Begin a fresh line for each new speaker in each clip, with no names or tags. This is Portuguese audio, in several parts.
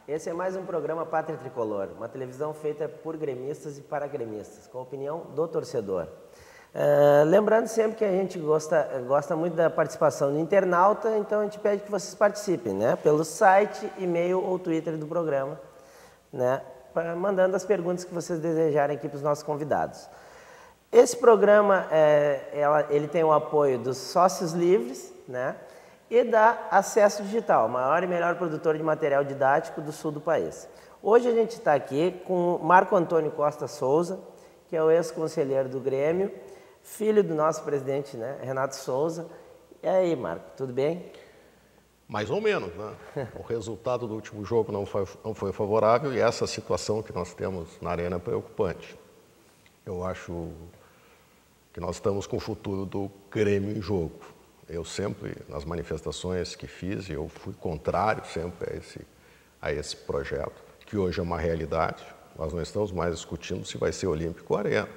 Esse é mais um programa Pátria Tricolor, uma televisão feita por gremistas e para gremistas, com a opinião do torcedor. Lembrando sempre que a gente gosta muito da participação do internauta, então a gente pede que vocês participem, né? Pelo site, e-mail ou Twitter do programa, né? Mandando as perguntas que vocês desejarem aqui para os nossos convidados. Esse programa ele tem o apoio dos sócios livres, né? E da Acesso Digital, maior e melhor produtor de material didático do sul do país. Hoje a gente está aqui com o Marco Antônio Costa Souza, que é o ex-conselheiro do Grêmio, filho do nosso presidente, né, Renato Souza. E aí, Marco, tudo bem?
Mais ou menos, né? O resultado do último jogo não foi favorável e essa situação que nós temos na arena é preocupante. Eu acho que nós estamos com o futuro do Grêmio em jogo. Eu sempre, nas manifestações que fiz, eu fui contrário sempre a esse projeto, que hoje é uma realidade. Nós não estamos mais discutindo se vai ser Olímpico ou Arena.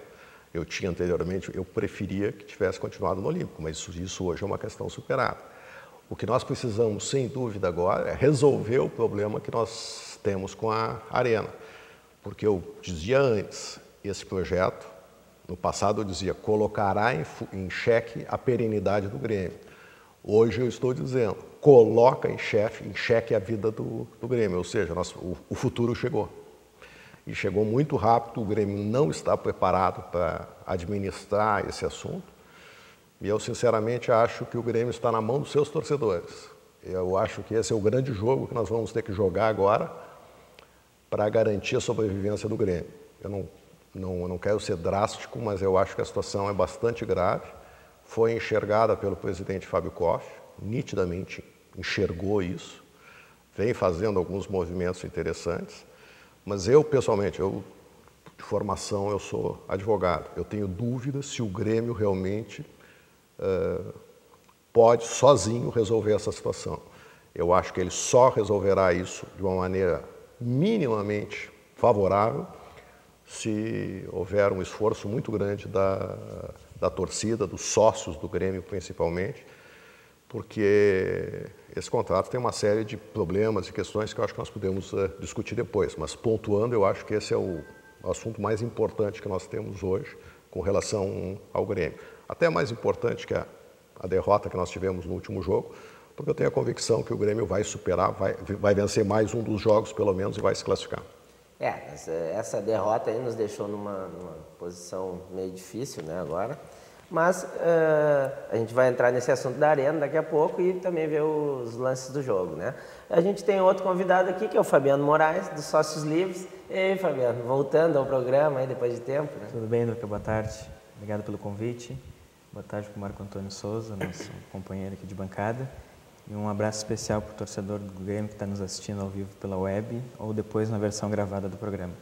Eu tinha anteriormente, eu preferia que tivesse continuado no Olímpico, mas isso hoje é uma questão superada. O que nós precisamos, sem dúvida, agora é resolver o problema que nós temos com a Arena. Porque eu dizia antes, esse projeto, no passado eu dizia, colocará em xeque a perenidade do Grêmio. Hoje eu estou dizendo, coloca em xeque a vida do Grêmio, ou seja, o futuro chegou. E chegou muito rápido, o Grêmio não está preparado para administrar esse assunto. E eu, sinceramente, acho que o Grêmio está na mão dos seus torcedores. Eu acho que esse é o grande jogo que nós vamos ter que jogar agora para garantir a sobrevivência do Grêmio. Eu não quero ser drástico, mas eu acho que a situação é bastante grave. Foi enxergada pelo presidente Fábio Koff, nitidamente enxergou isso, vem fazendo alguns movimentos interessantes. Mas eu, pessoalmente, de formação, eu sou advogado. Eu tenho dúvidas se o Grêmio realmente pode, sozinho, resolver essa situação. Eu acho que ele só resolverá isso de uma maneira minimamente favorável se houver um esforço muito grande da torcida, dos sócios do Grêmio, principalmente, porque esse contrato tem uma série de problemas e questões que eu acho que nós podemos discutir depois, mas pontuando, eu acho que esse é o assunto mais importante que nós temos hoje com relação ao Grêmio. Até mais importante que a derrota que nós tivemos no último jogo, porque eu tenho a convicção que o Grêmio vai superar, vai vencer mais um dos jogos, pelo menos, e vai se classificar.
Essa derrota aí nos deixou numa posição meio difícil, né, agora. Mas a gente vai entrar nesse assunto da Arena daqui a pouco e também ver os lances do jogo, né? A gente tem outro convidado aqui, que é o Fabiano Moraes, dos Sócios Livres. E aí, Fabiano, voltando ao programa aí depois de tempo, né?
Tudo bem, Luca? Boa tarde. Obrigado pelo convite. Boa tarde para o Marco Antônio Souza, nosso companheiro aqui de bancada. E um abraço especial para o torcedor do Grêmio que está nos assistindo ao vivo pela web ou depois na versão gravada do programa.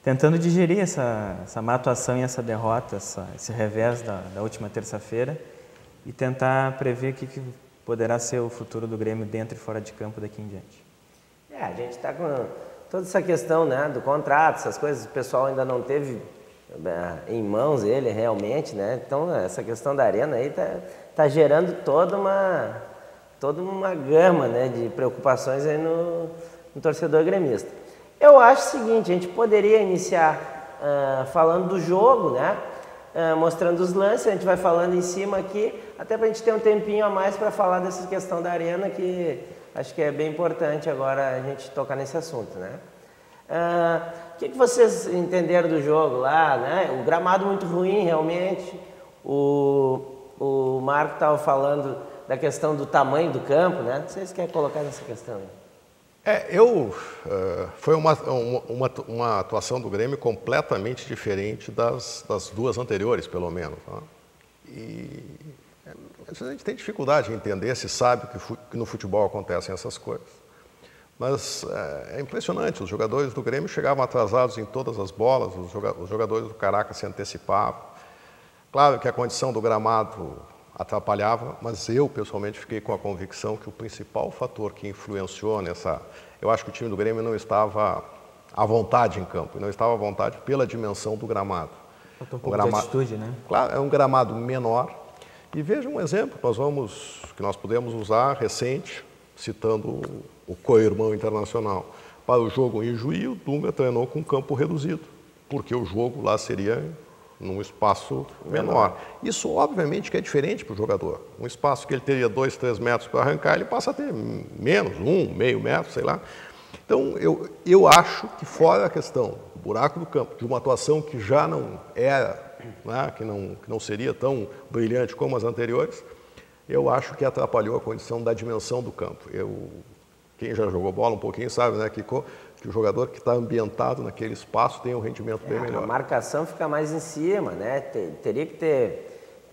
Tentando digerir essa má atuação e essa derrota, esse revés da última terça-feira e tentar prever o que poderá ser o futuro do Grêmio dentro e fora de campo daqui em diante.
A gente está com toda essa questão, né, do contrato, essas coisas, o pessoal ainda não teve em mãos ele realmente, né? Então essa questão da Arena aí tá gerando toda uma gama, né, de preocupações aí no torcedor gremista. Eu acho o seguinte, a gente poderia iniciar falando do jogo, né? Mostrando os lances, a gente vai falando em cima aqui, até para a gente ter um tempinho a mais para falar dessa questão da Arena, que acho que é bem importante agora a gente tocar nesse assunto, né? O que vocês entenderam do jogo lá, né? O gramado muito ruim, realmente. O Marco estava falando da questão do tamanho do campo, né? Não sei se quer colocar nessa questão aí.
Foi uma atuação do Grêmio completamente diferente das duas anteriores, pelo menos. Tá? E a gente tem dificuldade em entender, se sabe que no futebol acontecem essas coisas. Mas é impressionante, os jogadores do Grêmio chegavam atrasados em todas as bolas, os jogadores do Caracas se antecipavam. Claro que a condição do gramado atrapalhava, mas eu, pessoalmente, fiquei com a convicção que o principal fator que influenciou nessa... Eu acho que o time do Grêmio não estava à vontade em campo, não estava à vontade pela dimensão do gramado.
Faltou um pouco de atitude, né?
Claro, é um gramado menor. E veja um exemplo que nós podemos usar recente, citando o co-irmão internacional. Para o jogo em Juí, o Dunga treinou com campo reduzido, porque o jogo lá seria num espaço menor. Isso, obviamente, que é diferente para o jogador. Um espaço que ele teria 2, 3 metros para arrancar, ele passa a ter menos, meio metro, sei lá. Então, eu acho que fora a questão do buraco do campo, de uma atuação que já não era, né, que não seria tão brilhante como as anteriores, eu acho que atrapalhou a condição da dimensão do campo. Quem já jogou bola um pouquinho sabe, né, que o jogador que está ambientado naquele espaço tem um rendimento bem melhor.
A marcação fica mais em cima, né? Teria que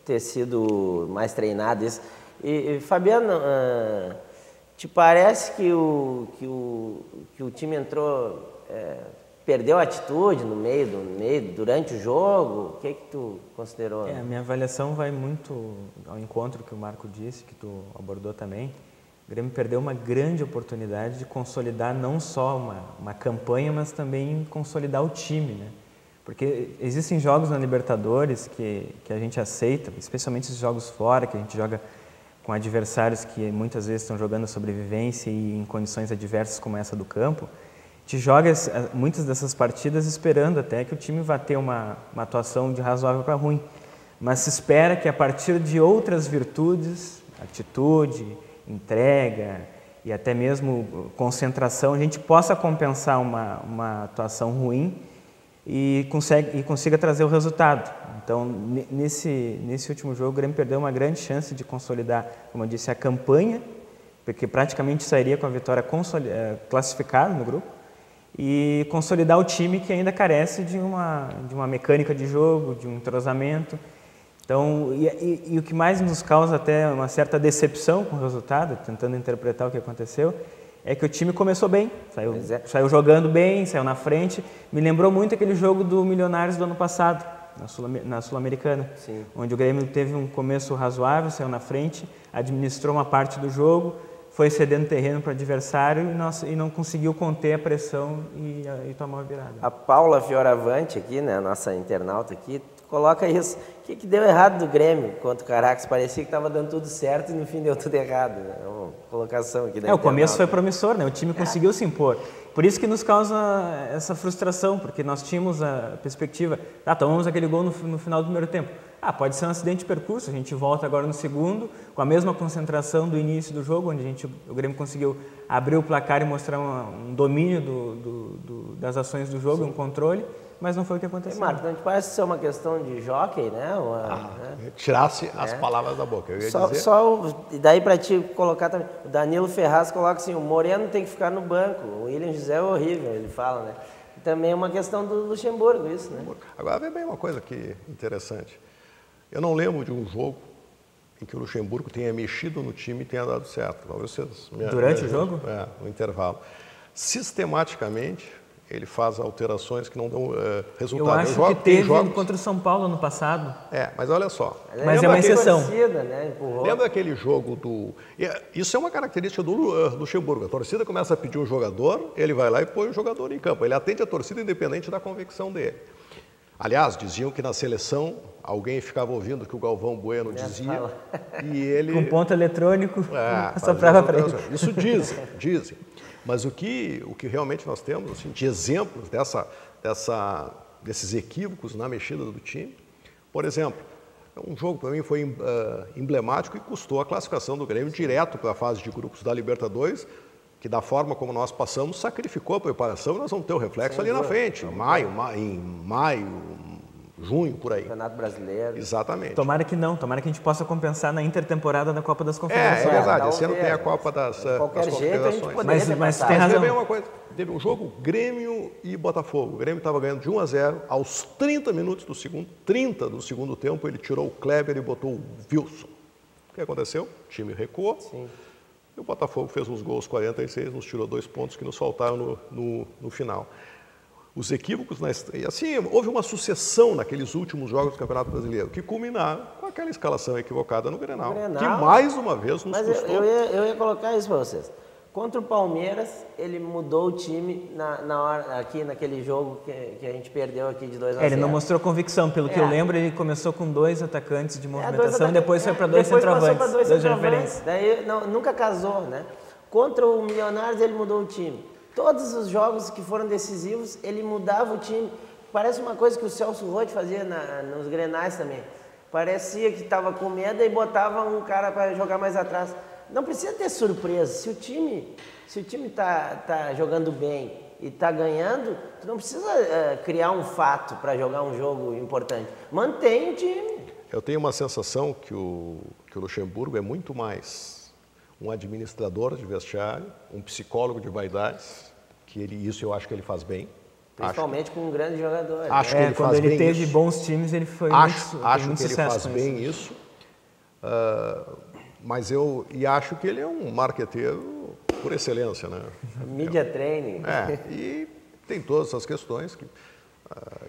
ter sido mais treinado isso. E Fabiano, te parece que o time entrou, perdeu a atitude durante o jogo? O que tu considerou?
A minha avaliação vai muito ao encontro que o Marco disse, que tu abordou também. O Grêmio perdeu uma grande oportunidade de consolidar não só uma campanha, mas também consolidar o time, né? Porque existem jogos na Libertadores que a gente aceita, especialmente esses jogos fora, que a gente joga com adversários que muitas vezes estão jogando a sobrevivência e em condições adversas como essa do campo. A gente joga muitas dessas partidas esperando até que o time vá ter uma atuação de razoável para ruim. Mas se espera que a partir de outras virtudes, atitude, entrega e até mesmo concentração, a gente possa compensar uma atuação ruim e consiga trazer o resultado. Então, nesse último jogo, o Grêmio perdeu uma grande chance de consolidar, como eu disse, a campanha, porque praticamente sairia com a vitória classificada no grupo, e consolidar o time que ainda carece de uma mecânica de jogo, de um entrosamento. Então, e o que mais nos causa até uma certa decepção com o resultado, tentando interpretar o que aconteceu, é que o time começou bem, saiu jogando bem, saiu na frente. Me lembrou muito aquele jogo do Milionários do ano passado, na Sul-Americana, onde o Grêmio teve um começo razoável, saiu na frente, administrou uma parte do jogo, foi cedendo terreno para o adversário e não conseguiu conter a pressão e tomar a virada.
A Paula Fioravante aqui, né, a nossa internauta aqui, coloca isso. O que deu errado do Grêmio contra o Caracas? Parecia que estava dando tudo certo e no fim deu tudo errado. Né? É uma colocação aqui da
o começo foi promissor, né? O time conseguiu se impor. Por isso que nos causa essa frustração, porque nós tínhamos a perspectiva, tomamos aquele gol no final do primeiro tempo. Pode ser um acidente de percurso, a gente volta agora no segundo, com a mesma concentração do início do jogo, onde o Grêmio conseguiu abrir o placar e mostrar um domínio das ações do jogo, um controle, mas não foi o que aconteceu.
Marco, não te parece ser uma questão de jockey, né?
Tirasse as palavras da boca, eu ia dizer...
E daí para te colocar também, o Danilo Ferraz coloca assim, o Moreno tem que ficar no banco, o William José é horrível, ele fala, né? Também é uma questão do Luxemburgo isso, né?
Agora vem bem uma coisa aqui interessante. Eu não lembro de um jogo em que o Luxemburgo tenha mexido no time e tenha dado certo.
Durante o jogo?
No intervalo. Sistematicamente, ele faz alterações que não dão resultado.
Eu acho que teve contra o São Paulo ano passado.
Mas olha só.
Mas é uma exceção.
Torcida, né?
Lembra aquele jogo do... Isso é uma característica do Luxemburgo. A torcida começa a pedir um jogador, ele vai lá e põe o jogador em campo. Ele atende a torcida independente da convicção dele. Aliás, diziam que na seleção alguém ficava ouvindo o que o Galvão Bueno dizia e ele...
Com ponto eletrônico, soprava para ele.
Isso dizem. Mas o que realmente nós temos assim, de exemplos desses equívocos na mexida do time, por exemplo, um jogo para mim foi emblemático e custou a classificação do Grêmio direto para a fase de grupos da Libertadores, que da forma como nós passamos, sacrificou a preparação e nós vamos ter o reflexo ali na frente, em maio, junho, por aí.
Campeonato Brasileiro.
Exatamente.
Tomara que a gente possa compensar na intertemporada da Copa das Confederações.
É verdade, esse ano tem a Copa das Confederações.
Mas tem razão.
Teve uma coisa, teve um jogo Grêmio e Botafogo. O Grêmio estava ganhando de 1-0, aos 30 minutos do segundo tempo, ele tirou o Kleber e botou o Wilson. O que aconteceu? O time recuou.
Sim.
E o Botafogo fez uns gols 46, nos tirou 2 pontos que nos faltaram no final. Os equívocos, e assim, houve uma sucessão naqueles últimos jogos do Campeonato Brasileiro, que culminaram com aquela escalação equivocada no Grenal, que mais uma vez nos custou.
Eu ia colocar isso para vocês. Contra o Palmeiras, ele mudou o time na hora, aqui naquele jogo que a gente perdeu aqui de 2-0.
Ele não mostrou convicção, pelo que eu lembro, ele começou com 2 atacantes de movimentação e depois foi para 2 centroavantes, 2 referências.
Daí nunca casou, né? Contra o Milionários ele mudou o time. Todos os jogos que foram decisivos, ele mudava o time. Parece uma coisa que o Celso Roth fazia nos Grenais também. Parecia que estava com medo e botava um cara para jogar mais atrás. Não precisa ter surpresa. Se o time tá jogando bem e está ganhando, tu não precisa criar um fato para jogar um jogo importante. Mantém o time.
Eu tenho uma sensação que o Luxemburgo é muito mais um administrador de vestiário, um psicólogo de vaidades, isso eu acho que ele faz bem.
Principalmente com um grande jogador.
Acho que ele
quando
faz
ele
bem
teve
isso.
bons times, ele foi
Acho
muito
que ele faz bem isso. Mas acho que ele é um marqueteiro por excelência, né?
Media training.
E tem todas essas questões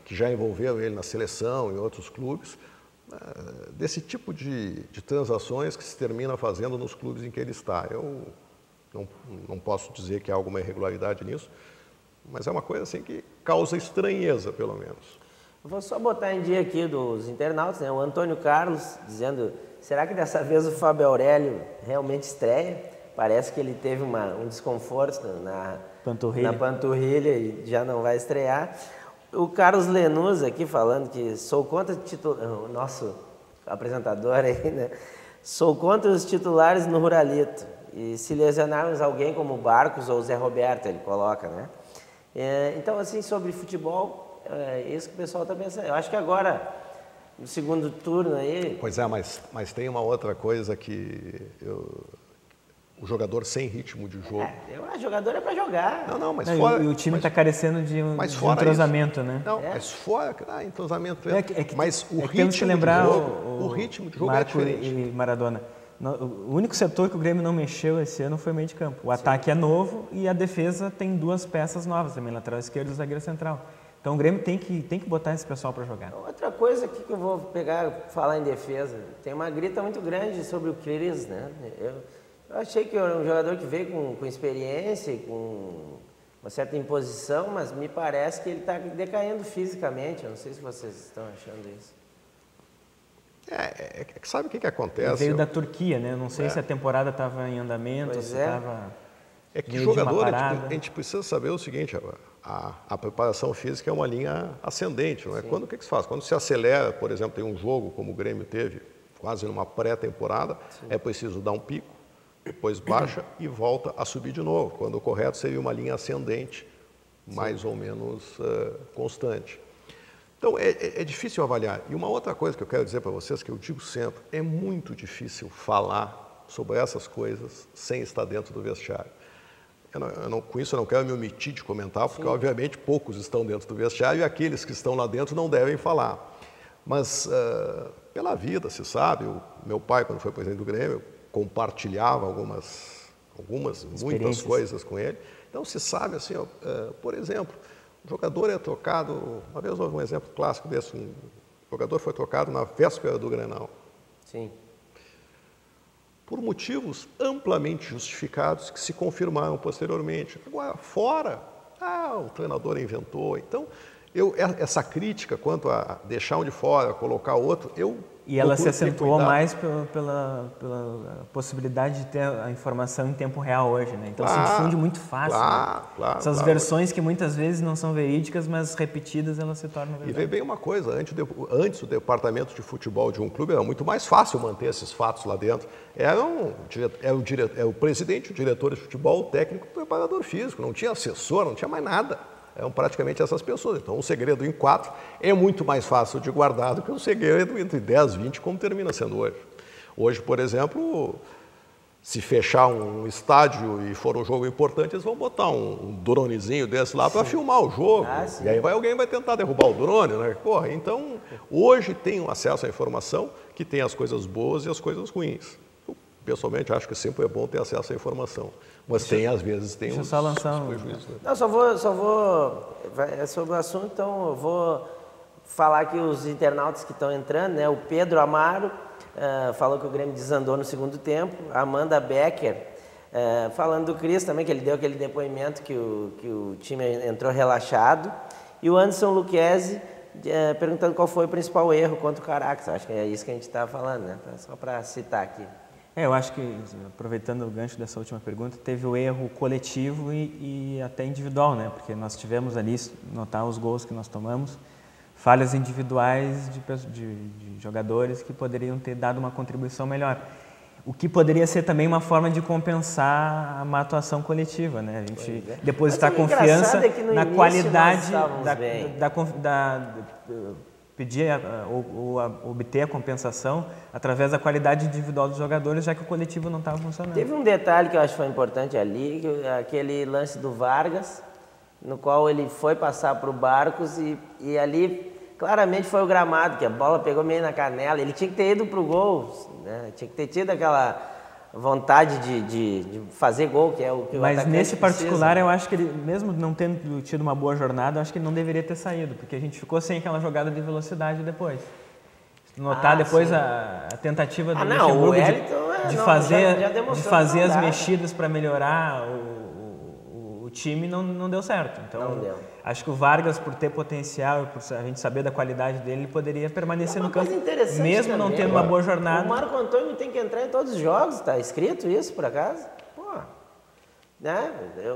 que já envolveram ele na seleção e outros clubes, desse tipo de transações que se termina fazendo nos clubes em que ele está. Eu não posso dizer que há alguma irregularidade nisso, mas é uma coisa assim que causa estranheza, pelo menos.
Eu vou só botar em dia aqui dos internautas, né? O Antônio Carlos dizendo, será que dessa vez o Fábio Aurélio realmente estreia? Parece que ele teve um desconforto na panturrilha e já não vai estrear. O Carlos Lenuz aqui falando que sou contra o nosso apresentador aí, né? Sou contra os titulares no Ruralito. E se lesionarmos alguém como Barcos ou Zé Roberto, ele coloca, né? Então, assim, sobre futebol, é isso que o pessoal está pensando. Eu acho que agora, no segundo turno aí...
Pois é, mas tem uma outra coisa que o jogador sem ritmo de jogo...
O jogador é para jogar.
Não, mas fora...
E o time está carecendo de um entrosamento,
isso,
né?
Não, mas fora... entrosamento... mas o ritmo de jogo é diferente.
E Maradona. O único setor que o Grêmio não mexeu esse ano foi o meio de campo. O ataque é novo e a defesa tem 2 peças novas também, lateral esquerdo e zagueiro central. Então o Grêmio tem que botar esse pessoal para jogar.
Outra coisa aqui que eu vou falar em defesa, tem uma grita muito grande sobre o Cris, né? Eu achei que era um jogador que veio com experiência e com uma certa imposição, mas me parece que ele está decaindo fisicamente. Eu não sei se vocês estão achando isso.
Sabe o que acontece?
Ele veio da Turquia, né? Não sei se a temporada estava em andamento, se estava...
É que jogador, a gente precisa saber o seguinte, a preparação física é uma linha ascendente, não é? Quando o que se faz? Quando se acelera, por exemplo, tem um jogo como o Grêmio teve, quase numa pré-temporada, é preciso dar um pico, depois baixa e volta a subir de novo, quando o correto seria uma linha ascendente, mais ou menos constante. Então, é difícil avaliar. E uma outra coisa que eu quero dizer para vocês, que eu digo sempre, é muito difícil falar sobre essas coisas sem estar dentro do vestiário. Com isso eu não quero me omitir de comentar, porque obviamente poucos estão dentro do vestiário e aqueles que estão lá dentro não devem falar. Mas pela vida, se sabe, o meu pai, quando foi presidente do Grêmio, compartilhava muitas coisas com ele. Então se sabe assim, por exemplo, o jogador é trocado, uma vez houve um exemplo clássico desse, um jogador foi trocado na véspera do Grenal.
Sim.
Por motivos amplamente justificados que se confirmaram posteriormente. Agora, fora, o treinador inventou. Então, essa crítica quanto a deixar um de fora, colocar outro,
E ela se acentuou mais pela possibilidade de ter a informação em tempo real hoje, né? Então se difunde muito fácil. Essas versões que muitas vezes não são verídicas, mas repetidas elas se tornam verdade.
E vê bem uma coisa, antes o departamento de futebol de um clube era muito mais fácil manter esses fatos lá dentro. Era o presidente, o diretor de futebol, o técnico, o preparador físico, não tinha assessor, não tinha mais nada. Eram praticamente essas pessoas. Então, um segredo em 4 é muito mais fácil de guardar do que um segredo entre 10, 20, como termina sendo hoje. Hoje, por exemplo, se fechar um estádio e for um jogo importante, eles vão botar um dronezinho desse lá para filmar o jogo. E aí alguém vai tentar derrubar o drone, né? Então, hoje tem um acesso à informação que tem as coisas boas e as coisas ruins. Eu, pessoalmente, acho que sempre é bom ter acesso à informação. Mas às vezes tem uns prejuízos. Né?
Não, só vou sobre o assunto, então eu vou falar aqui os internautas que estão entrando, né? O Pedro Amaro falou que o Grêmio desandou no segundo tempo. A Amanda Becker falando do Cris também, que ele deu aquele depoimento que o time entrou relaxado. E o Anderson Luquezzi perguntando qual foi o principal erro contra o Caracas. Acho que é isso que a gente está falando, né? Só para citar aqui.
Eu acho que, aproveitando o gancho dessa última pergunta, teve o erro coletivo e até individual, né? Porque nós tivemos ali, notar os gols que nós tomamos, falhas individuais de jogadores que poderiam ter dado uma contribuição melhor. O que poderia ser também uma forma de compensar a má atuação coletiva, né? A gente depositar confiança na qualidade pedir ou obter a compensação através da qualidade individual dos jogadores, já que o coletivo não estava funcionando.
Teve um detalhe que eu acho que foi importante ali, aquele lance do Vargas, no qual ele foi passar para o Barcos e ali claramente foi o gramado, que a bola pegou meio na canela. Ele tinha que ter ido para o gol, né? Tinha que ter tido aquela vontade de fazer gol, que é o que o atacante precisa. Mas
nesse particular, eu acho que ele, mesmo não tendo tido uma boa jornada, eu acho que ele não deveria ter saído, porque a gente ficou sem aquela jogada de velocidade depois. Notar depois a tentativa do Luxemburgo de fazer as mexidas para melhorar o time não deu certo. Então, acho que o Vargas, por ter potencial e por a gente saber da qualidade dele, ele poderia permanecer no campo, mesmo não tendo uma boa jornada.
O Marco Antônio tem que entrar em todos os jogos, tá escrito isso por acaso? Pô, né? É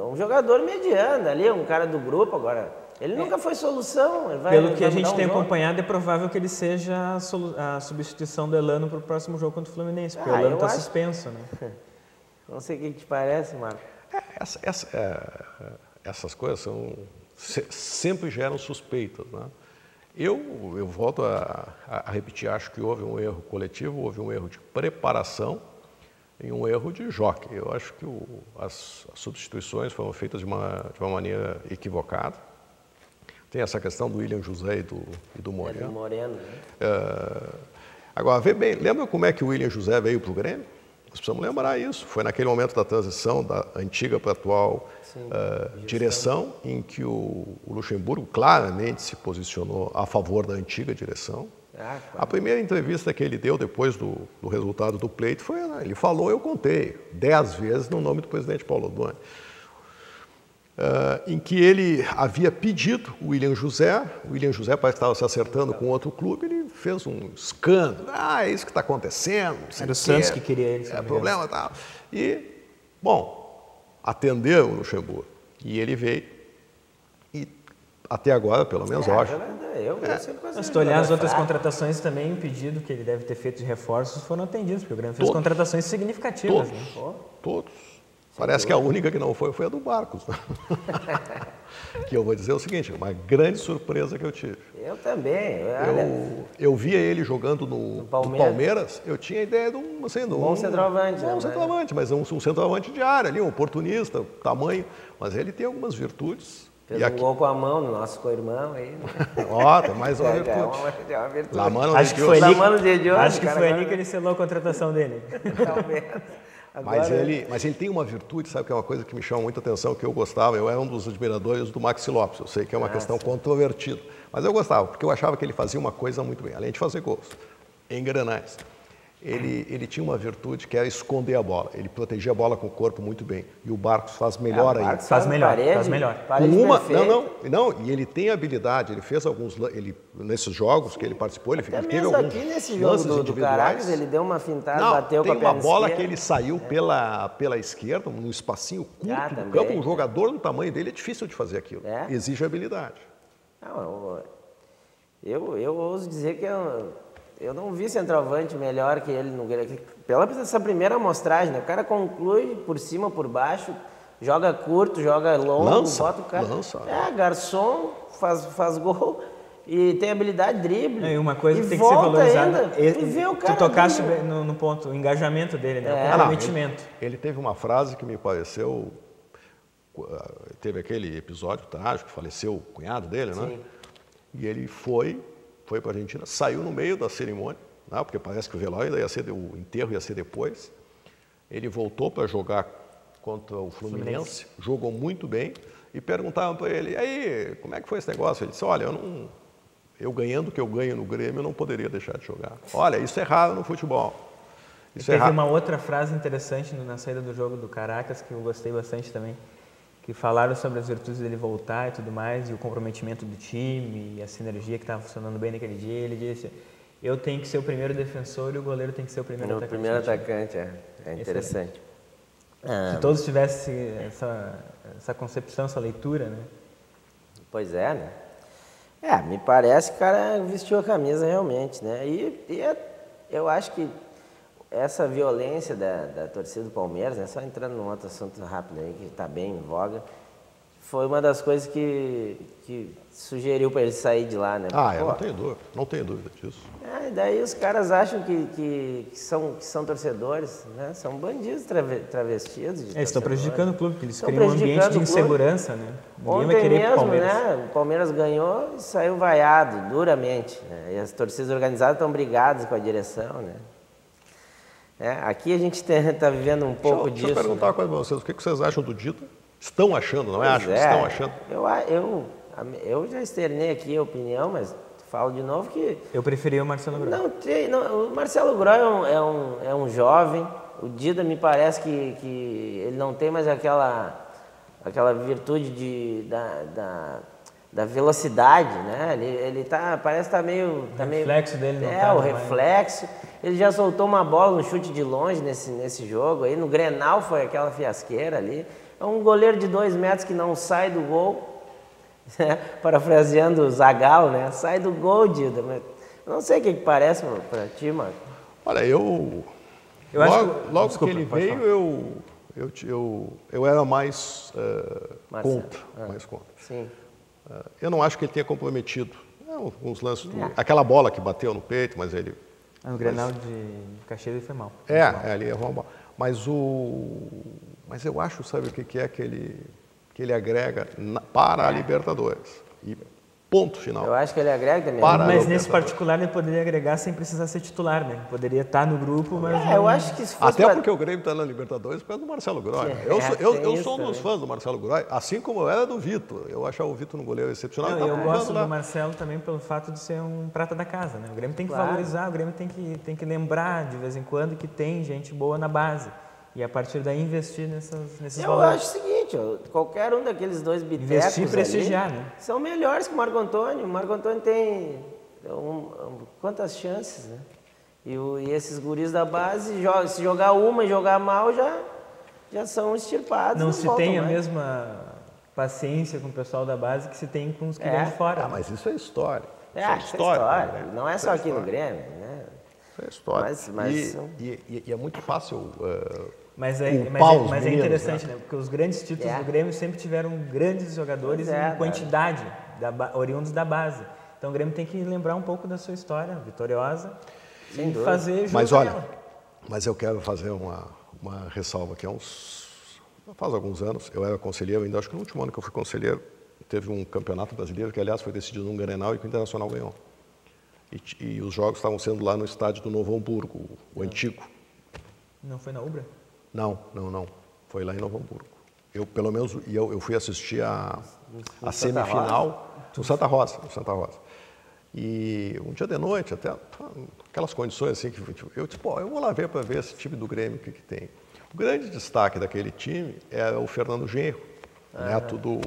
um jogador mediano ali, um cara do grupo agora. Ele nunca foi solução.
Pelo que a gente tem acompanhado, é provável que ele seja a substituição do Elano para o próximo jogo contra o Fluminense, porque o Elano está suspenso, né?
Não sei o que te parece, Marco.
Essas coisas sempre geram suspeitas, né? Eu volto a repetir, acho que houve um erro coletivo, houve um erro de preparação e um erro de jockey. Eu acho que as substituições foram feitas de uma maneira equivocada. Tem essa questão do William José e do Moreno.
Do Moreno, né?
Agora, vê bem, lembra como é que o William José veio para o Grêmio? Nós precisamos lembrar isso. Foi naquele momento da transição da antiga para a atual direção, em que o Luxemburgo claramente se posicionou a favor da antiga direção.
Claro.
A primeira entrevista que ele deu depois do resultado do pleito foi, ele falou, eu contei, 10 vezes no nome do presidente Paulo Odoni, em que ele havia pedido o William José parece que estava se acertando com outro clube, ele fez um escândalo, é isso que está acontecendo.
Era o Santos que queria ele.
É problema e tal. E, bom, atendeu o Luxemburgo. E ele veio, e até agora, pelo menos, eu acho.
Se tu olhar as outras contratações também, o pedido que ele deve ter feito de reforços foram atendidos, porque o Grêmio fez contratações significativas.
Todos. Parece que a única que não foi a do Barcos. Que eu vou dizer o seguinte, uma grande surpresa que eu tive.
Eu também.
Eu via ele jogando no Palmeiras, eu tinha a ideia de um bom
centroavante.
Bom centroavante, mas um centroavante de área ali, um oportunista, tamanho. Mas ele tem algumas virtudes.
Fez um gol com a mão no nosso co-irmão aí.
Tem mais uma virtude.
É uma virtude.
Acho que foi ali que ele selou a contratação dele.
Talvez.
Mas ele tem uma virtude, sabe, que é uma coisa que me chama muita atenção, que eu gostava. Eu era um dos admiradores do Maxi Lopes. Eu sei que é uma questão controvertida, mas eu gostava, porque eu achava que ele fazia uma coisa muito bem, além de fazer gols, em grenais. Ele tinha uma virtude que era esconder a bola. Ele protegia a bola com o corpo muito bem. E o Barcos faz melhor ainda.
Faz melhor.
E
ele tem habilidade, ele fez alguns... nesses jogos que ele participou, ele teve alguns
aqui nesse jogo do Caracas, ele deu uma fintada, bateu com a perna
tem uma bola que ele saiu pela esquerda, num espacinho curto do campo. Um jogador do tamanho dele é difícil de fazer aquilo. Exige habilidade.
Eu ouso dizer que eu não vi centroavante melhor que ele no Grêmio. Pela essa primeira amostragem, né? O cara conclui por cima, por baixo, joga curto, joga longo, bota o cara. Garçom, faz gol e tem habilidade de drible.
E uma coisa que tem que ser valorizada.
Tu
tocaste no ponto, o engajamento dele, né? O comprometimento.
Ele teve uma frase que me pareceu. Teve aquele episódio trágico, faleceu o cunhado dele, né? E ele foi para a Argentina, saiu no meio da cerimônia, né, porque parece que o velório o enterro ia ser depois. Ele voltou para jogar contra o Fluminense, jogou muito bem, e perguntavam para ele, e aí, como é que foi esse negócio? Ele disse, olha, eu ganhando o que eu ganho no Grêmio, eu não poderia deixar de jogar. Olha, isso é raro no futebol.
Teve uma outra frase interessante na saída do jogo do Caracas, que eu gostei bastante também, que falaram sobre as virtudes dele voltar e tudo mais, e o comprometimento do time, e a sinergia que estava funcionando bem naquele dia. Ele disse, eu tenho que ser o primeiro defensor e o goleiro tem que ser o primeiro atacante.
O primeiro atacante, é interessante.
Se todos tivessem essa concepção, essa leitura, né?
Pois é, né? Me parece que o cara vestiu a camisa realmente, né? Eu acho que essa violência da torcida do Palmeiras, né? Só entrando num outro assunto rápido aí, que está bem em voga, foi uma das coisas que sugeriu para ele sair de lá, né?
Eu não tenho dúvida disso.
E daí os caras acham que são torcedores, né? São bandidos travestidos de
estão prejudicando o clube, porque eles
Estão
criam um ambiente de
prejudicando o clube.
Insegurança, né? Ninguém vai
Ontem
querer ir pro
mesmo,
Palmeiras.
né? O Palmeiras ganhou e saiu vaiado duramente, né? E as torcidas organizadas estão brigadas com a direção, né? Aqui a gente está vivendo um pouco disso.
Deixa eu perguntar uma coisa para vocês. O que vocês acham do Dida? Estão achando, não é? Estão achando.
Eu já externei aqui a opinião, mas falo de novo que...
Eu preferia o Marcelo Groy.
O Marcelo Groy é um jovem. O Dida me parece que ele não tem mais aquela virtude da velocidade, né? Ele parece estar meio...
O reflexo dele não tá
o reflexo. Ele já soltou uma bola no chute de longe nesse jogo aí. No Grenal foi aquela fiasqueira ali. É um goleiro de 2 metros que não sai do gol, né? Parafraseando o Zagallo, né? Sai do gol, Dida. Mas eu não sei o que parece para ti, Marco.
Olha, logo que ele veio, eu era mais contra. Mais contra.
Sim.
Eu não acho que ele tenha comprometido alguns lances. Aquela bola que bateu no peito, mas ele...
No Grenal de Caxias ele foi mal.
Ali errou uma bola. Mas eu acho, sabe o que é que ele agrega para a Libertadores. E ponto final.
Eu acho que ele agrega também.
Mas nesse particular ele poderia agregar sem precisar ser titular, né? Poderia estar no grupo, mas...
eu acho que se fosse
Até porque o Grêmio está na Libertadores por causa do Marcelo Groy. Eu sou um dos fãs do Marcelo Groy, assim como eu era do Vitor. Eu achava o Vitor um goleiro excepcional.
Eu gosto do Marcelo também pelo fato de ser um prata da casa, né? O Grêmio tem que valorizar, o Grêmio tem que lembrar de vez em quando que tem gente boa na base. E a partir daí investir nesses valores. Eu
acho o seguinte, qualquer um daqueles 2 bitecos
investir e prestigiar,
ali,
né?
São melhores que o Marco Antônio. O Marco Antônio tem quantas chances, né? E esses guris da base, se jogar uma e jogar mal, já são extirpados.
Não se tem a mesma paciência com o pessoal da base que se tem com os que vêm de fora.
Mas isso é história.
Isso é história. Não é só aqui no Grêmio, né?
Isso é história. E é muito fácil... Mas é
interessante, né? Porque os grandes títulos do Grêmio sempre tiveram grandes jogadores em quantidade, oriundos da base. Então o Grêmio tem que lembrar um pouco da sua história vitoriosa e fazer junto.
Mas olha, eu quero fazer uma ressalva aqui. Faz alguns anos, eu era conselheiro, ainda acho que no último ano que eu fui conselheiro, teve um campeonato brasileiro que, aliás, foi decidido num Grenal e que o Internacional ganhou. E os jogos estavam sendo lá no estádio do Novo Hamburgo, o antigo.
Não foi na Ubra?
Não. Foi lá em Novo Hamburgo. Eu fui assistir a semifinal no Santa Rosa. E um dia de noite, até aquelas condições assim, eu disse, eu vou lá ver para ver esse time do Grêmio, o que tem. O grande destaque daquele time era o Fernando Genro, neto do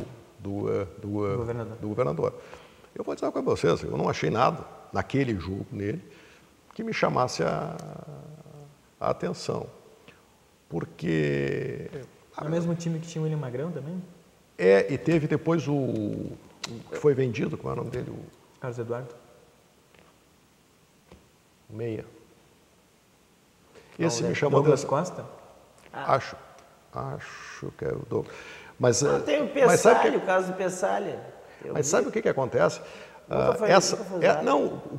governador. Eu vou dizer uma coisa para vocês, eu não achei nada naquele jogo nele que me chamasse a atenção. Porque...
É o mesmo time que tinha o William Magrão também?
E teve depois que foi vendido, como é o nome dele?
Carlos Eduardo.
Meia. Esse me chamou...
Douglas Costa?
Acho que é o Douglas. Mas,
tem o Pessalha, o caso do Pessalha.
Mas sabe o que acontece?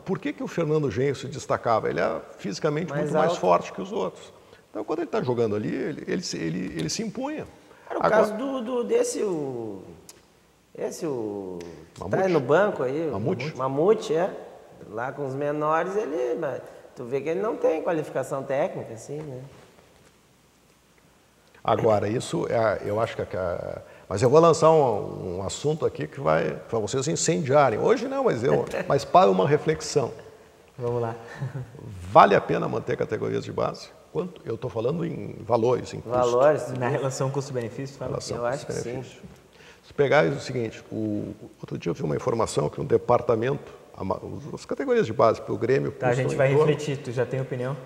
Por que o Fernando Genro se destacava? Ele é fisicamente muito mais forte que os outros. Então, quando ele está jogando ali, ele se impunha.
Era o caso desse está aí no banco aí, Mamute, lá com os menores, tu vê que ele não tem qualificação técnica, assim, né?
Agora, isso, eu acho que... Mas eu vou lançar um assunto aqui que vai para vocês incendiarem. Hoje não, mas para uma reflexão.
Vamos lá.
Vale a pena manter categorias de base? Quanto? Eu estou falando em valores, em custo.
Valores.
Na relação custo-benefício?
Eu acho que sim.
Se pegar o seguinte, outro dia eu vi uma informação que um departamento as categorias de base para o Grêmio...
Tá, a gente vai refletir, tu já tem opinião?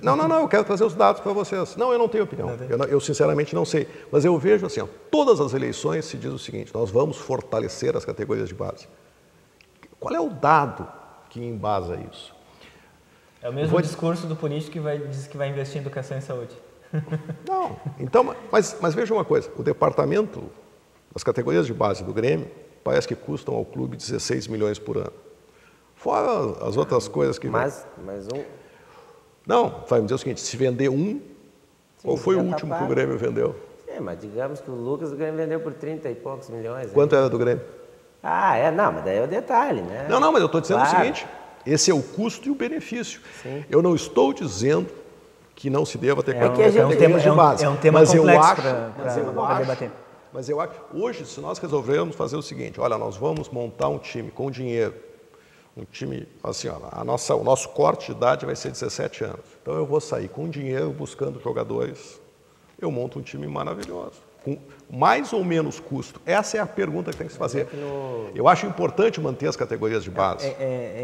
Não, eu quero trazer os dados para vocês. Não, eu não tenho opinião. Eu sinceramente não sei. Mas eu vejo assim, ó, todas as eleições se diz o seguinte, nós vamos fortalecer as categorias de base. Qual é o dado que embasa isso?
É o mesmo discurso do político que diz que vai investir em educação e saúde.
Não, então, mas veja uma coisa, o departamento, as categorias de base do Grêmio, parece que custam ao clube 16 milhões por ano. Fora as outras coisas que...
Mais um...
Não, vai me dizer o seguinte, se vender qual foi o último que o Grêmio vendeu?
Mas digamos que o Lucas do Grêmio vendeu por 30 e poucos milhões.
Quanto era do Grêmio?
Não, mas daí é o detalhe, né?
Não, mas eu estou dizendo o seguinte, esse é o custo e o benefício.
Sim.
Eu não estou dizendo que não se deva ter
categorias de base. É um tema complexo para debater.
Mas eu acho, hoje, se nós resolvermos fazer o seguinte, olha, nós vamos montar um time com dinheiro, um time, assim, ó, o nosso corte de idade vai ser 17 anos. Então eu vou sair com dinheiro, buscando jogadores, eu monto um time maravilhoso. Com mais ou menos custo? Essa é a pergunta que tem que se fazer. Eu acho importante manter as categorias de base,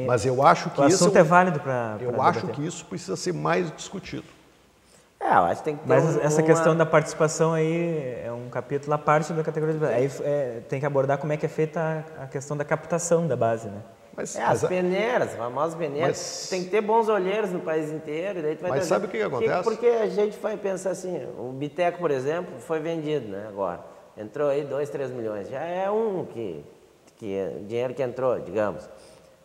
mas eu acho que
o assunto é válido para
eu acho que isso precisa ser mais discutido.
Eu acho que tem que ter
Mas essa questão da participação aí é um capítulo à parte da categoria de base. Aí tem que abordar como é que é feita a questão da captação da base, né?
As peneiras, as famosas peneiras. Tem que ter bons olheiros no país inteiro. Daí tu vai
sabe o que acontece?
Porque a gente vai pensar assim, o Biteco, por exemplo, foi vendido, né, agora. Entrou aí 2, 3 milhões. Já é dinheiro que entrou, digamos.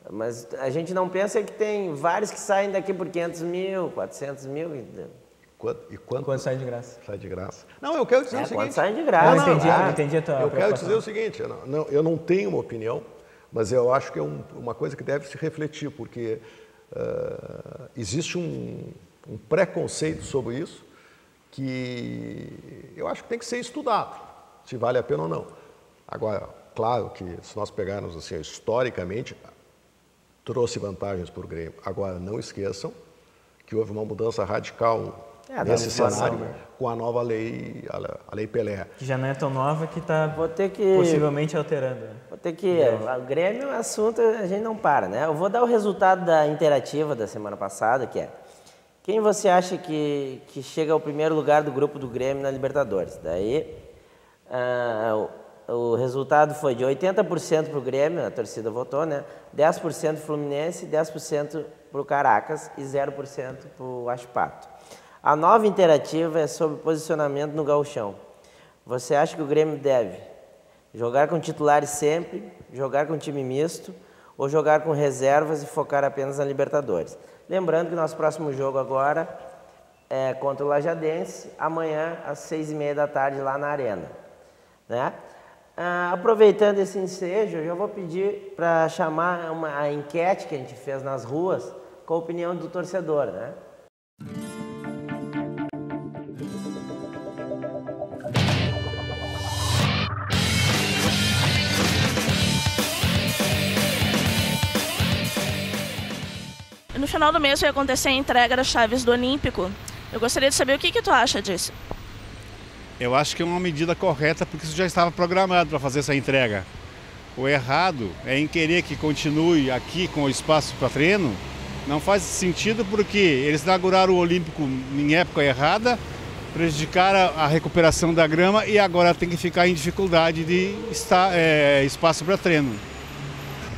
Mas a gente não pensa que tem vários que saem daqui por 500 mil, 400 mil.
E quanto
sai de graça?
Sai de graça. Não, eu quero dizer o seguinte...
Quando sai de graça.
Eu entendi a tua
Eu quero dizer o seguinte, eu não tenho uma opinião, mas eu acho que é uma coisa que deve se refletir, porque existe um preconceito sobre isso que eu acho que tem que ser estudado, se vale a pena ou não. Agora, claro que se nós pegarmos assim, historicamente, trouxe vantagens para o Grêmio. Agora, não esqueçam que houve uma mudança radical nesse cenário, com a nova lei, a Lei Pelé.
Que já não é tão nova que está possivelmente alterando.
Vou ter que... O Grêmio, o assunto, a gente não para, né? Eu vou dar o resultado da interativa da semana passada, que é... Quem você acha que chega ao primeiro lugar do grupo do Grêmio na Libertadores? Daí, o resultado foi de 80% para o Grêmio, a torcida votou, né? 10% Fluminense, 10% para o Caracas e 0% para o Huachipato. A nova interativa é sobre posicionamento no gauchão. Você acha que o Grêmio deve jogar com titulares sempre, jogar com time misto ou jogar com reservas e focar apenas na Libertadores? Lembrando que nosso próximo jogo agora é contra o Lajadense, amanhã às 6h30 da tarde lá na Arena, né? Aproveitando esse ensejo, eu já vou pedir para chamar a enquete que a gente fez nas ruas com a opinião do torcedor, né?
No final do mês vai acontecer a entrega das chaves do Olímpico. Eu gostaria de saber o que tu acha disso.
Eu acho que é uma medida correta, porque isso já estava programado para fazer essa entrega. O errado é em querer que continue aqui com o espaço para treino. Não faz sentido porque eles inauguraram o Olímpico em época errada, prejudicaram a recuperação da grama e agora tem que ficar em dificuldade de espaço para treino.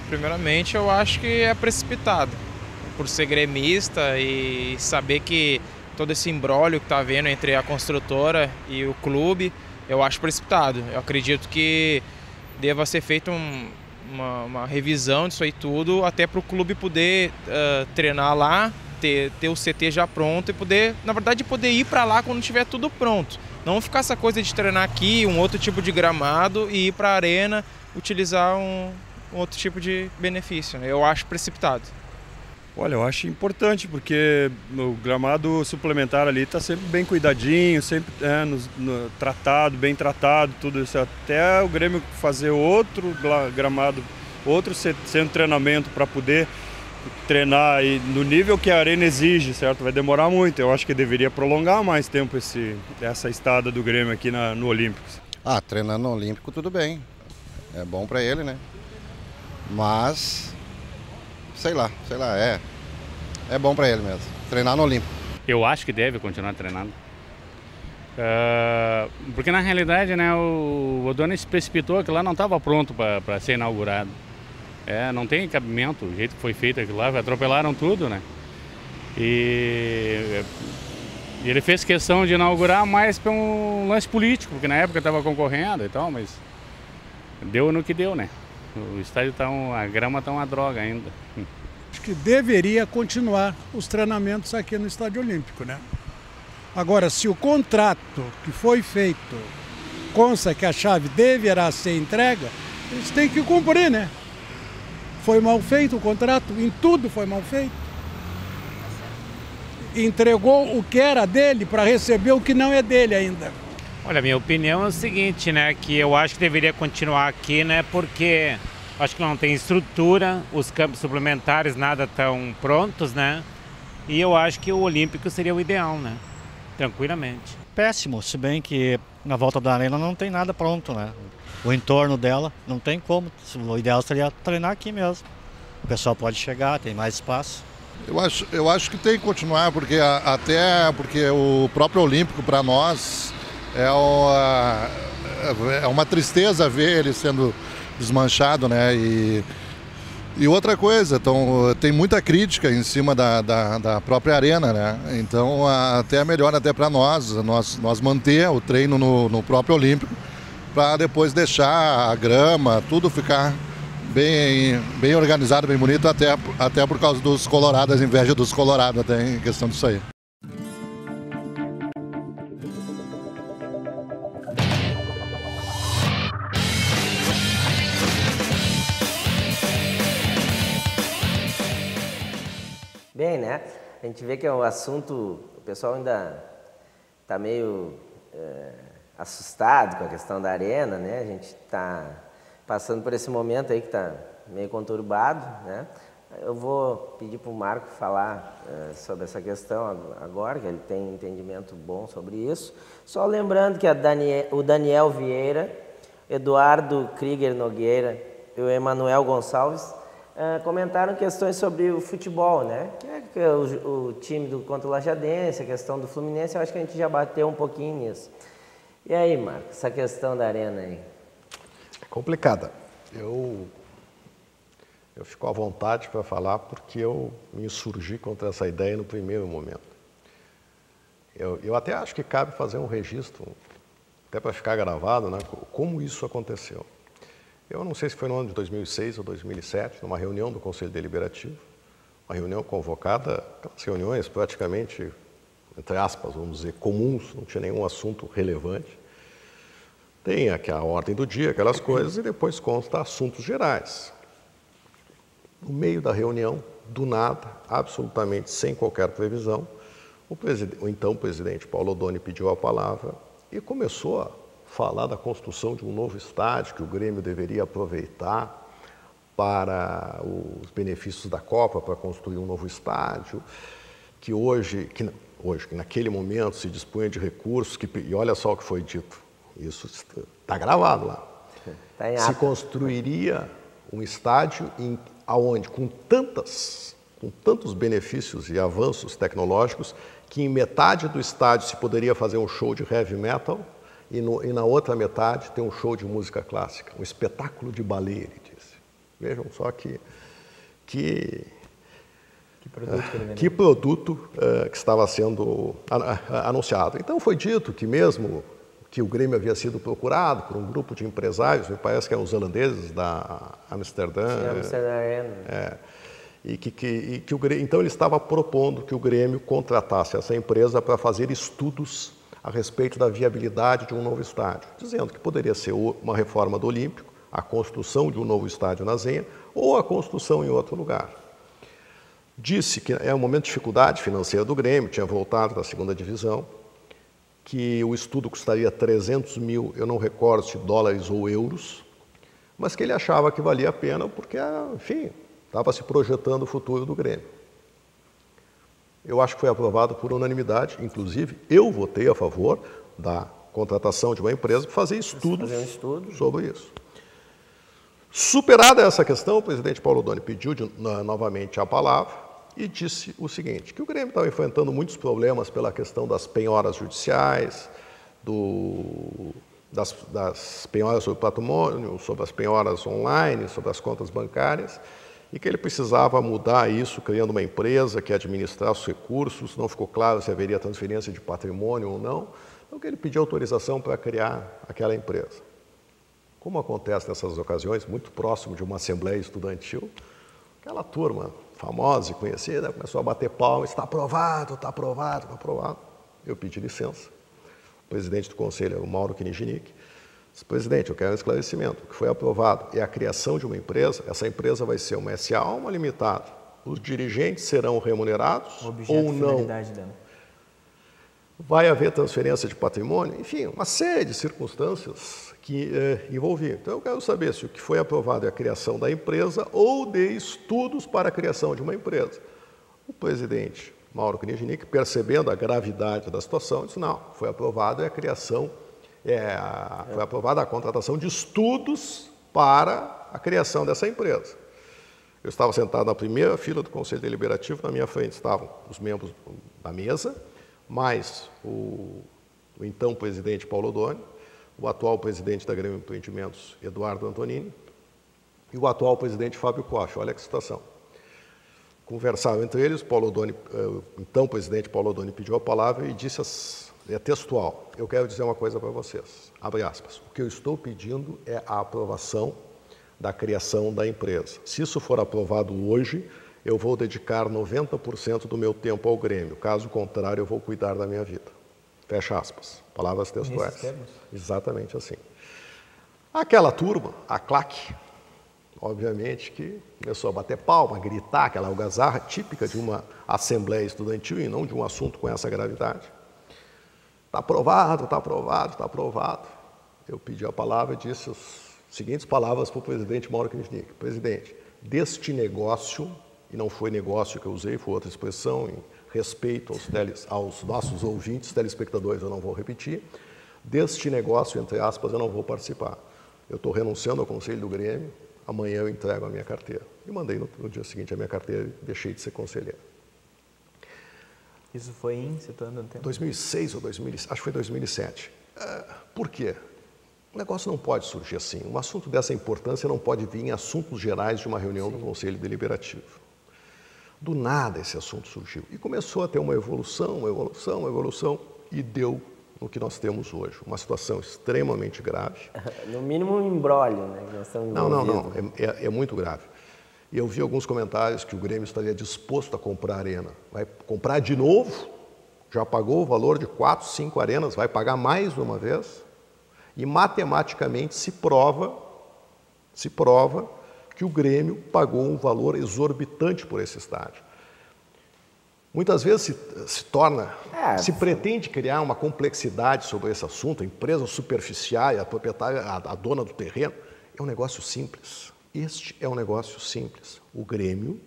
Primeiramente, eu acho que é precipitado. Por ser gremista e saber que todo esse imbróglio que está havendo entre a construtora e o clube, eu acho precipitado. Eu acredito que deva ser feita uma revisão disso aí tudo, até para o clube poder treinar lá, ter o CT já pronto e poder, na verdade, poder ir para lá quando tiver tudo pronto. Não ficar essa coisa de treinar aqui, um outro tipo de gramado e ir para a arena utilizar um outro tipo de benefício. Eu acho precipitado.
Olha, eu acho importante porque o gramado suplementar ali está sempre bem cuidadinho, sempre tratado, bem tratado, tudo isso. Até o Grêmio fazer outro gramado, outro centro de treinamento para poder treinar e no nível que a arena exige, certo? Vai demorar muito. Eu acho que deveria prolongar mais tempo essa estada do Grêmio aqui no Olímpico.
Treinando no Olímpico tudo bem, é bom para ele, né? Mas sei lá, é bom para ele mesmo, treinar no Olímpico.
Eu acho que deve continuar treinando. Porque na realidade, né, o Odoni se precipitou, que lá não estava pronto para ser inaugurado. Não tem cabimento, o jeito que foi feito aquilo lá, atropelaram tudo, né? E ele fez questão de inaugurar mais para um lance político, porque na época estava concorrendo e tal, mas deu no que deu, né? O estádio a grama está uma droga ainda.
Acho que deveria continuar os treinamentos aqui no Estádio Olímpico, né? Agora, se o contrato que foi feito consta que a chave deverá ser entregue, eles têm que cumprir, né? Foi mal feito o contrato, em tudo foi mal feito. Entregou o que era dele para receber o que não é dele ainda.
Olha, minha opinião é o seguinte, né, que eu acho que deveria continuar aqui, né, porque acho que não tem estrutura, os campos suplementares nada estão prontos, né, e eu acho que o Olímpico seria o ideal, né, tranquilamente.
Péssimo, se bem que na volta da arena não tem nada pronto, né, o entorno dela não tem como, o ideal seria treinar aqui mesmo, o pessoal pode chegar, tem mais espaço.
Eu acho que tem que continuar, porque até porque o próprio Olímpico para nós é uma tristeza ver ele sendo desmanchado, né? E outra coisa, então, tem muita crítica em cima da própria arena, né? Então até é melhor até para nós manter o treino no próprio Olímpico, para depois deixar a grama, tudo ficar bem organizado, bem bonito, até por causa dos colorados, a inveja dos colorados, até em questão disso aí.
Bem, né? A gente vê que é um assunto, o pessoal ainda está meio assustado com a questão da arena, né? A gente está passando por esse momento aí que está meio conturbado, né? Eu vou pedir para o Marco falar sobre essa questão agora, que ele tem um entendimento bom sobre isso. Só lembrando que o Daniel Vieira, Eduardo Krieger Nogueira e o Emanuel Gonçalves comentaram questões sobre o futebol, né? Que é o time contra o Lajadense, a questão do Fluminense, eu acho que a gente já bateu um pouquinho nisso. E aí, Marco, essa questão da arena aí?
É complicada. Eu fico à vontade para falar porque eu me insurgi contra essa ideia no primeiro momento. Eu até acho que cabe fazer um registro, até para ficar gravado, né, como isso aconteceu. Eu não sei se foi no ano de 2006 ou 2007, numa reunião do Conselho Deliberativo, uma reunião convocada, aquelas reuniões praticamente, entre aspas, vamos dizer, comuns, não tinha nenhum assunto relevante. Tem aqui a ordem do dia, aquelas coisas, e depois consta assuntos gerais. No meio da reunião, do nada, absolutamente sem qualquer previsão, o então presidente Paulo Odoni pediu a palavra e começou a falar da construção de um novo estádio que o Grêmio deveria aproveitar para os benefícios da Copa, para construir um novo estádio, que naquele momento se dispunha de recursos, e olha só o que foi dito, isso está gravado lá, se construiria um estádio aonde, com tantos benefícios e avanços tecnológicos, que em metade do estádio se poderia fazer um show de heavy metal e na outra metade tem um show de música clássica, um espetáculo de balé, ele disse. Vejam só que produto que estava sendo anunciado. Então foi dito que mesmo que o Grêmio havia sido procurado por um grupo de empresários, me parece que eram os holandeses da Amsterdã. Então ele estava propondo que o Grêmio contratasse essa empresa para fazer estudos a respeito da viabilidade de um novo estádio, dizendo que poderia ser uma reforma do Olímpico, a construção de um novo estádio na Zenha ou a construção em outro lugar. Disse que é um momento de dificuldade financeira do Grêmio, tinha voltado da segunda divisão, que o estudo custaria 300 mil, eu não recordo se dólares ou euros, mas que ele achava que valia a pena porque, enfim, estava se projetando o futuro do Grêmio. Eu acho que foi aprovado por unanimidade, inclusive eu votei a favor da contratação de uma empresa para fazer estudos sobre isso. Superada essa questão, o presidente Paulo Odoni pediu novamente a palavra e disse o seguinte, que o Grêmio estava enfrentando muitos problemas pela questão das penhoras judiciais, das penhoras sobre patrimônio, sobre as penhoras online, sobre as contas bancárias, e que ele precisava mudar isso, criando uma empresa que administrasse os recursos, não ficou claro se haveria transferência de patrimônio ou não, então que ele pediu autorização para criar aquela empresa. Como acontece nessas ocasiões, muito próximo de uma assembleia estudantil, aquela turma famosa e conhecida começou a bater palma, está aprovado, está aprovado, está aprovado. Eu pedi licença. O presidente do conselho, o Mauro Kiniginic, disse, presidente, eu quero um esclarecimento. O que foi aprovado é a criação de uma empresa, essa empresa vai ser uma SA ou uma limitada. Os dirigentes serão remunerados ou não? Vai haver transferência de patrimônio? Enfim, uma série de circunstâncias que envolviam. Então, eu quero saber se o que foi aprovado é a criação da empresa ou de estudos para a criação de uma empresa. O presidente Mauro Kiniginic, percebendo a gravidade da situação, disse, não, foi aprovado a criação, foi aprovada a contratação de estudos para a criação dessa empresa. Eu estava sentado na primeira fila do Conselho Deliberativo, na minha frente estavam os membros da mesa, mais o então presidente Paulo Odoni, o atual presidente da Grêmio Empreendimentos, Eduardo Antonini, e o atual presidente Fábio Koch. Olha que situação. Conversaram entre eles, Paulo Odoni, então presidente Paulo Odoni pediu a palavra e disse, textual, eu quero dizer uma coisa para vocês, abre aspas, o que eu estou pedindo é a aprovação da criação da empresa. Se isso for aprovado hoje, eu vou dedicar 90% do meu tempo ao Grêmio, caso contrário, eu vou cuidar da minha vida. Fecha aspas. Palavras textuais. Exatamente assim. Aquela turma, a claque, obviamente que começou a bater palma, a gritar, aquela algazarra típica de uma assembleia estudantil e não de um assunto com essa gravidade. Está aprovado, está aprovado, está aprovado. Eu pedi a palavra e disse as seguintes palavras para o presidente Mauro Kiniginic. Presidente, deste negócio, e não foi negócio que eu usei, foi outra expressão, em respeito aos nossos ouvintes, telespectadores, eu não vou repetir, deste negócio, entre aspas, eu não vou participar. Eu estou renunciando ao Conselho do Grêmio, amanhã eu entrego a minha carteira. E mandei no dia seguinte a minha carteira e deixei de ser conselheiro.
Isso foi em, situando no tempo?
2006 ou 2007, acho que foi 2007. Por quê? O negócio não pode surgir assim. Um assunto dessa importância não pode vir em assuntos gerais de uma reunião do Conselho Deliberativo. Do nada esse assunto surgiu. E começou a ter uma evolução, e deu no que nós temos hoje. Uma situação extremamente grave.
No mínimo um imbróglio, né? Que nós estamos
não. É muito grave. E eu vi alguns comentários que o Grêmio estaria disposto a comprar a Arena. Vai comprar de novo? Já pagou o valor de 4, 5 arenas, vai pagar mais uma vez? E matematicamente se prova que o Grêmio pagou um valor exorbitante por esse estádio. Muitas vezes se pretende criar uma complexidade sobre esse assunto, a empresa superficial, a proprietária, a dona do terreno. É um negócio simples. Este é um negócio simples. O Grêmio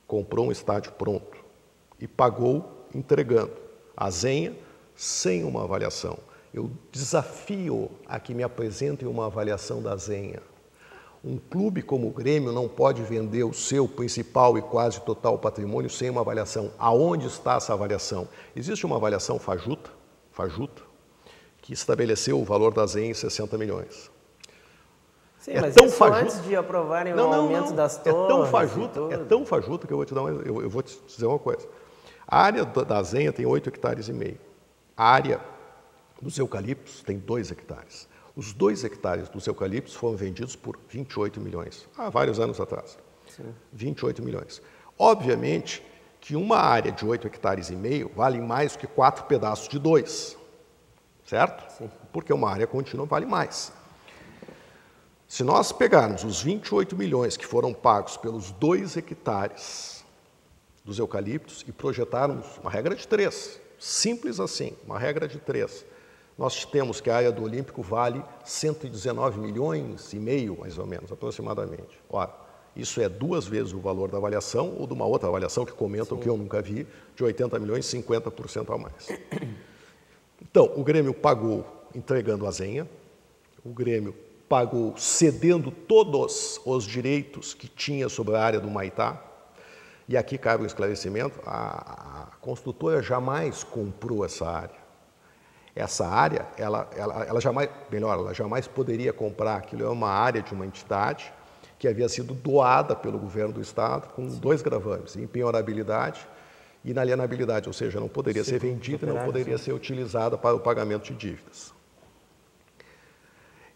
comprou um estádio pronto e pagou entregando a Zenha sem uma avaliação. Eu desafio a que me apresentem uma avaliação da Zenha. Um clube como o Grêmio não pode vender o seu principal e quase total patrimônio sem uma avaliação. Aonde está essa avaliação? Existe uma avaliação fajuta, que estabeleceu o valor da Zenha em 60 milhões.
Sim, mas tão fajuto, antes de aprovarem o aumento das torres...
É tão fajuto que eu vou te dizer uma coisa. A área da Zenha tem 8,5 hectares. A área dos eucaliptos tem 2 hectares. Os 2 hectares dos eucaliptos foram vendidos por 28 milhões, há vários anos atrás. Sim. 28 milhões. Obviamente que uma área de 8,5 hectares vale mais que 4 pedaços de 2, certo? Sim. Porque uma área contínua vale mais. Se nós pegarmos os 28 milhões que foram pagos pelos 2 hectares dos eucaliptos e projetarmos uma regra de 3, simples assim, uma regra de 3, nós temos que a área do Olímpico vale 119 milhões e meio, mais ou menos, aproximadamente. Ora, isso é 2 vezes o valor da avaliação ou de uma outra avaliação que comentam que eu nunca vi, de 80 milhões, 50% a mais. Então, o Grêmio pagou entregando a Zenha, o Grêmio pagou cedendo todos os direitos que tinha sobre a área do Humaitá. E aqui cabe um esclarecimento, a construtora jamais comprou essa área. Essa área, ela jamais poderia comprar. Aquilo é uma área de uma entidade que havia sido doada pelo governo do estado com dois gravames, empenhorabilidade e inalienabilidade, ou seja, não poderia ser vendida e não poderia ser utilizada para o pagamento de dívidas.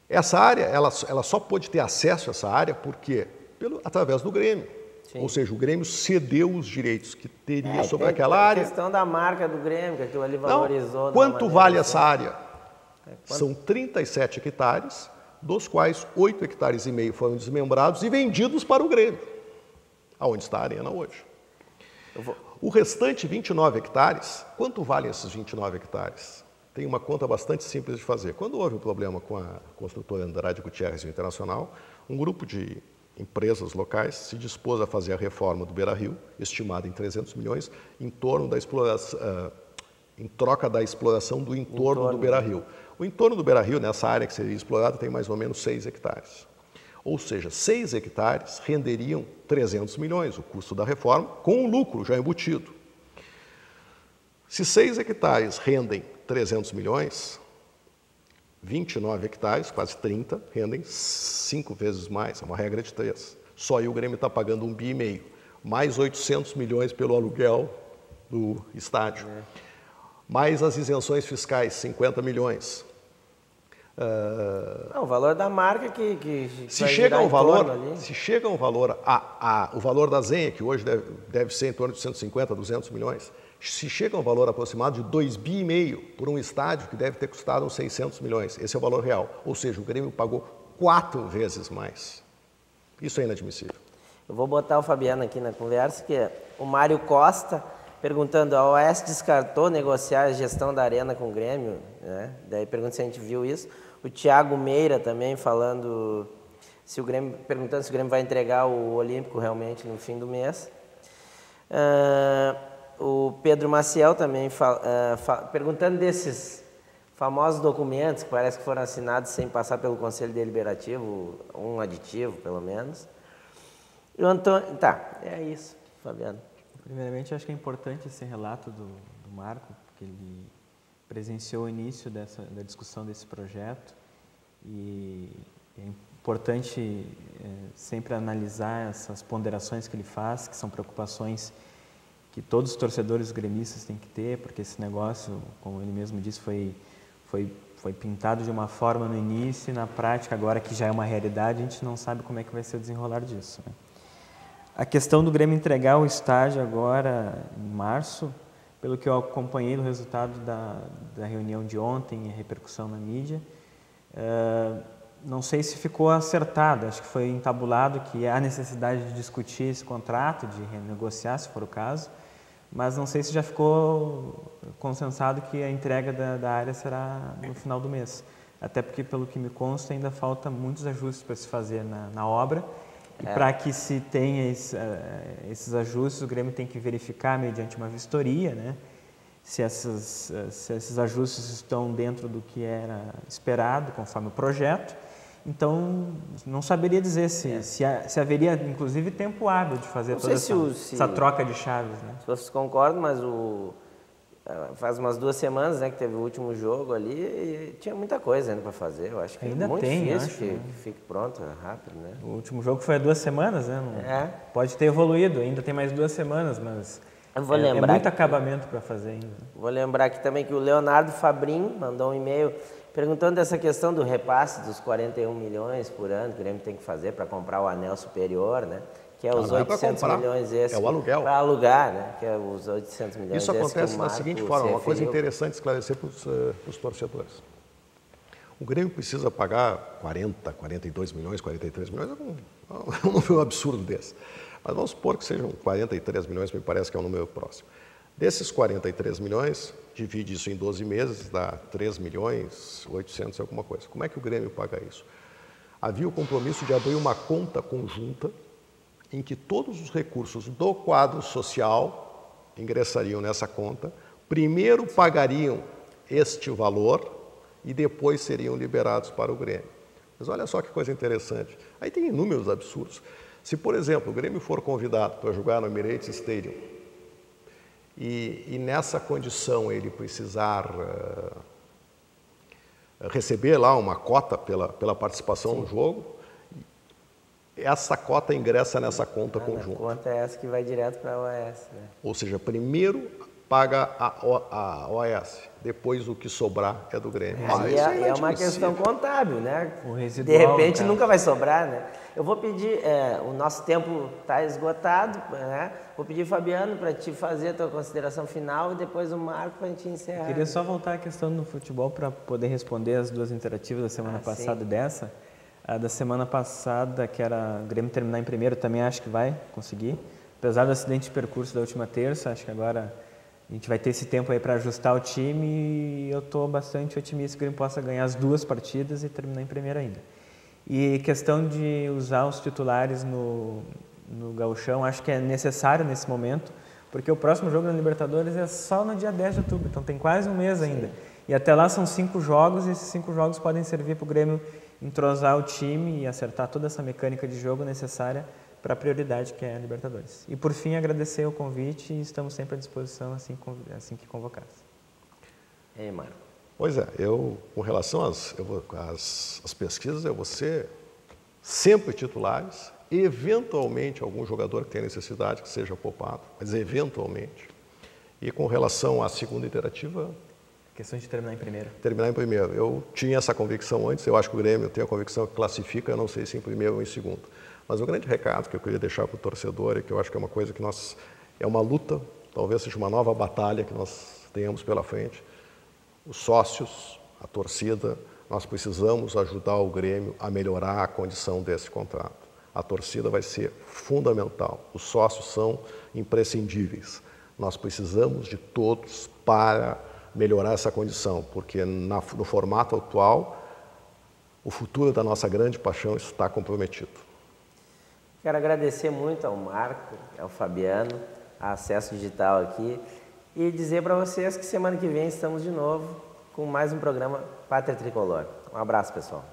Essa área, ela só pôde ter acesso a essa área porque através do Grêmio. Sim. Ou seja, o Grêmio cedeu os direitos que teria sobre aquela área.
A questão da marca do Grêmio, que aquilo ali valorizou.
Não, quanto vale essa área? São 37 hectares, dos quais 8,5 hectares foram desmembrados e vendidos para o Grêmio, aonde está a arena hoje. O restante, 29 hectares, quanto valem esses 29 hectares? Tem uma conta bastante simples de fazer. Quando houve um problema com a construtora Andrade Gutierrez Internacional, um grupo de empresas locais se dispôs a fazer a reforma do Beira-Rio, estimada em 300 milhões, em troca da exploração do entorno do Beira-Rio. O entorno do Beira-Rio, nessa área que seria explorada, tem mais ou menos 6 hectares. Ou seja, 6 hectares renderiam 300 milhões, o custo da reforma, com o lucro já embutido. Se 6 hectares rendem 300 milhões, 29 hectares, quase 30, rendem 5 vezes mais, é uma regra de 3. Só aí o Grêmio está pagando 1,5 bi, mais 800 milhões pelo aluguel do estádio, mais as isenções fiscais, 50 milhões.
O valor da marca que
se chega ao valor, o valor da Zenha, que hoje deve ser em torno de 150, 200 milhões, se chega a um valor aproximado de 2,5 bi por um estádio que deve ter custado uns 600 milhões. Esse é o valor real. Ou seja, o Grêmio pagou 4 vezes mais. Isso é inadmissível.
Eu vou botar o Fabiano aqui na conversa, que é o Mário Costa perguntando, a OS descartou negociar a gestão da Arena com o Grêmio, né? Daí pergunta se a gente viu isso. O Thiago Meira também falando, perguntando se o Grêmio vai entregar o Olímpico realmente no fim do mês. O Pedro Maciel também perguntando desses famosos documentos que parece que foram assinados sem passar pelo Conselho Deliberativo, um aditivo, pelo menos. E o Antônio... Tá, é isso, Fabiano.
Primeiramente, acho que é importante esse relato do Marco, porque ele presenciou o início da discussão desse projeto e é importante sempre analisar essas ponderações que ele faz, que são preocupações que todos os torcedores gremistas têm que ter, porque esse negócio, como ele mesmo disse, foi pintado de uma forma no início e na prática, agora que já é uma realidade, a gente não sabe como é que vai ser o desenrolar disso, né? A questão do Grêmio entregar o estádio agora, em março, pelo que eu acompanhei do resultado da reunião de ontem, a repercussão na mídia, não sei se ficou acertado, acho que foi entabulado que há necessidade de discutir esse contrato, de renegociar, se for o caso, mas não sei se já ficou consensado que a entrega da área será no final do mês. Até porque, pelo que me consta, ainda falta muitos ajustes para se fazer na obra. E para que se tenha esses ajustes, o Grêmio tem que verificar, mediante uma vistoria, né, se esses ajustes estão dentro do que era esperado, conforme o projeto. Então, não saberia dizer se haveria, inclusive, tempo hábil de fazer toda essa troca de chaves, né?
Se vocês concordam, mas faz umas 2 semanas, né, que teve o último jogo ali e tinha muita coisa ainda para fazer. Eu acho que
ainda
é muito difícil que
fique
pronto rápido, né?
O último jogo foi há 2 semanas, né? Pode ter evoluído, ainda tem mais 2 semanas, mas
eu vou lembrar
muito acabamento para fazer ainda.
Vou lembrar aqui também que o Leonardo Fabrin mandou um e-mail perguntando dessa questão do repasse dos 41 milhões por ano que o Grêmio tem que fazer para comprar o anel superior, né? Que é os 800 milhões esse.
É o aluguel.
Para alugar, né? Que é os 800 milhões.
Isso acontece da seguinte forma, uma coisa interessante esclarecer para os torcedores. O Grêmio precisa pagar 40, 42 milhões, 43 milhões, é um número absurdo desse. Mas vamos supor que sejam 43 milhões, me parece que é um número próximo. Desses 43 milhões, divide isso em 12 meses, dá 3 milhões, 800 e alguma coisa. Como é que o Grêmio paga isso? Havia o compromisso de abrir uma conta conjunta em que todos os recursos do quadro social ingressariam nessa conta, primeiro pagariam este valor e depois seriam liberados para o Grêmio. Mas olha só que coisa interessante. Aí tem inúmeros absurdos. Se, por exemplo, o Grêmio for convidado para jogar no Emirates Stadium e nessa condição ele precisar receber lá uma cota pela participação no jogo, essa cota ingressa nessa conta conjunta.
A conta é essa que vai direto para a OAS. Né?
Ou seja, primeiro paga a OAS, depois o que sobrar é do Grêmio.
É uma questão contábil, né?
O residual,
de repente
cara,
nunca vai sobrar, né? Eu vou pedir, o nosso tempo está esgotado, né? Vou pedir, Fabiano, para te fazer a tua consideração final e depois o Marco para a gente encerrar.
Eu queria só voltar à questão do futebol para poder responder as duas interativas da semana passada e dessa. A da semana passada, que era o Grêmio terminar em primeiro, também acho que vai conseguir. Apesar do acidente de percurso da última terça, acho que agora a gente vai ter esse tempo aí para ajustar o time e eu estou bastante otimista que o Grêmio possa ganhar as duas partidas e terminar em primeiro ainda. E questão de usar os titulares no Gauchão, acho que é necessário nesse momento, porque o próximo jogo na Libertadores é só no dia 10 de outubro, então tem quase um mês ainda. E até lá são 5 jogos e esses 5 jogos podem servir para o Grêmio entrosar o time e acertar toda essa mecânica de jogo necessária para a prioridade que é a Libertadores. E por fim, agradecer o convite e estamos sempre à disposição assim que convocados.
E aí, Marco?
Pois é, com relação às pesquisas, eu vou ser sempre titulares, eventualmente algum jogador que tenha necessidade que seja poupado, mas eventualmente. E com relação à segunda iterativa...
Questão de terminar em primeiro.
Terminar em primeiro. Eu tinha essa convicção antes, eu acho que o Grêmio tem a convicção que classifica, eu não sei se em primeiro ou em segundo. Mas o grande recado que eu queria deixar para o torcedor, e que eu acho que é uma coisa que é uma luta, talvez seja uma nova batalha que nós tenhamos pela frente, os sócios, a torcida, nós precisamos ajudar o Grêmio a melhorar a condição desse contrato. A torcida vai ser fundamental, os sócios são imprescindíveis. Nós precisamos de todos para melhorar essa condição, porque no formato atual, o futuro da nossa grande paixão está comprometido.
Quero agradecer muito ao Marco, ao Fabiano, a Acesso Digital aqui, e dizer para vocês que semana que vem estamos de novo com mais um programa Pátria Tricolor. Um abraço, pessoal.